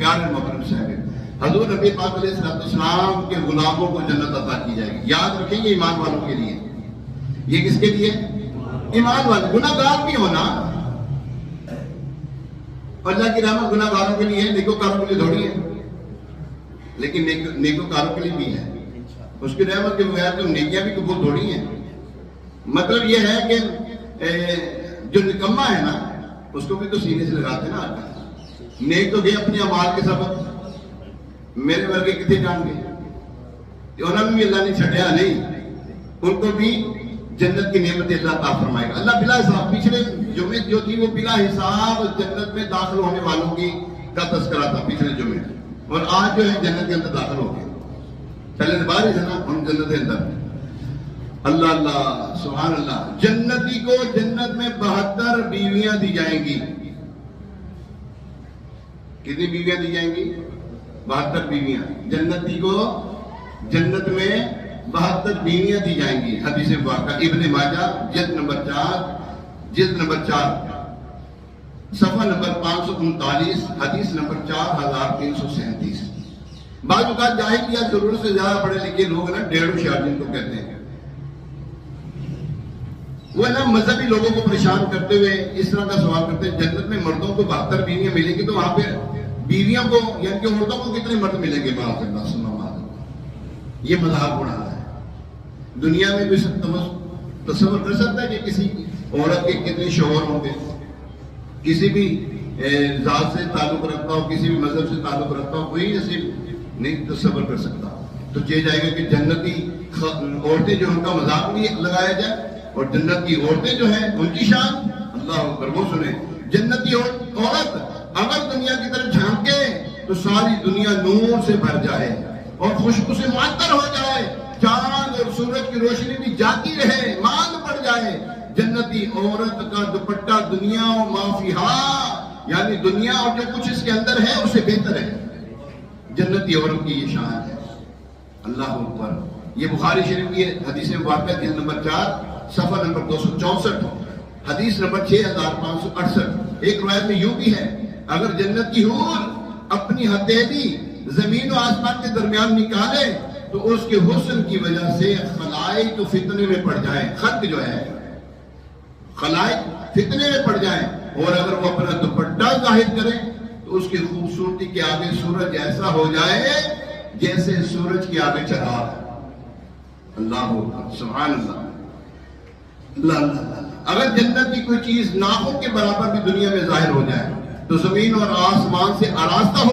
پیارے محترم صاحب، حضور نبی پاک علیہ السلام کے غلاموں کو جنت عطا کی جائے گی. یاد رکھیں گے ایمان والوں کے لیے. یہ کس کے لیے؟ ایمان والے. گناہ گار بھی ہونا اللہ کی رحمت گناہ گاروں کے لیے ہے، نیکوکاروں کے لیے تھوڑی ہے. لیکن نیکوکاروں کے لیے بھی ہے. اس کی رحمت کے بغیر تو نیکیاں بھی قبول تھوڑی ہیں. مطلب یہ ہے کہ جو نکما ہے نا اس کو بھی تو سینے سے لگاتے نا آج کل. نیک تو گئے اپنے اعمال کے سبب. میرے ورگے کتنے جان گئے؟ انہوں نے بھی اللہ نے چھڑیا نہیں، ان کو بھی جنت کی نعمت اللہ عطا فرمائے گا. اللہ بلا حساب، پچھلے جمعے جو تھی وہ بلا حساب جنت میں داخل ہونے والوں کی کا تذکرہ تھا پچھلے جمعے، اور آج جو ہے جنت کے اندر داخل ہو گئے. پہلے بارش ہے نا، ہم جنت کے اندر. اللہ اللہ سبحان اللہ. جنتی کو جنت میں 72 بیویاں دی جائیں گی. کتنی بیویاں دی جائیں گی؟ 72 بیویاں. جنتی کو جنت میں 72 بیویاں دی جائیں گی. حدیث مبارکہ ابن ماجہ جلد نمبر 4 صفحہ نمبر 539، حدیث نمبر 4337. بعض اوقات جاہلیت ضرورت سے زیادہ پڑھے لکھے لوگ نا ڈیڑھ ہوشیار جن کو کہتے ہیں، وہ نا مذہبی لوگوں کو پریشان کرتے ہوئے اس طرح کا سوال کرتے ہیں جنت میں مردوں کو 72 بیویاں ملیں گی تو وہاں پہ بیویوں کو یعنی کہ عورتوں کو کتنے مرد ملیں گے؟ بات اللہ سننا مذہب یہ مذہب اڑا ہے. دنیا میں بھی تصور کر سکتا ہے کہ کسی عورت کے کتنے شوہر ہوں گے؟ کسی بھی ذات سے تعلق رکھتا ہو، کسی بھی مذہب سے تعلق رکھتا ہو، کوئی ایسے نہیں تصور کر سکتا. تو یہ جائے گا کہ جنتی عورتیں جو ان کا مذاق بھی لگایا جائے، اور جنت کی عورتیں جو ہیں ان کی شان اللہ اکبر. وہ سنیں، جنتی عورت اگر دنیا کی طرف جھانکے تو ساری دنیا نور سے بھر جائے اور خوشبو سے معطر ہو جائے، چاند اور سورج کی روشنی بھی جاتی رہے، ماند پڑ جائے. جنتی عورت کا دوپٹہ دنیا و ما فیہا، یعنی دنیا اور جو کچھ اس کے اندر ہے اسے بہتر ہے. جنتی عورت کی یہ شان ہے. اللہ اکبر. یہ بخاری شریف کی حدیث مبارکہ جلد نمبر 4 صفحہ نمبر 264، حدیث نمبر 6568. ایک روایت میں یوں بھی ہے، اگر جنت کی حور اپنی ہتھیلی زمین و آسمان کے درمیان نکالے تو اس کے حسن کی وجہ سے خلائق فتنے میں پڑ جائیں. خلق جو ہے خلائق فتنے میں پڑ جائیں، اور اگر وہ اپنا دوپٹہ ظاہر کرے تو اس کی خوبصورتی کے آگے سورج ایسا ہو جائے جیسے سورج کے آگے چراغ. اللہ سبحان اللہ. اللہ اللہ. اگر جنت کی کوئی چیز ناخن کے برابر بھی دنیا میں ظاہر ہو جائے تو زمین اور آسمان سے آراستہ ہو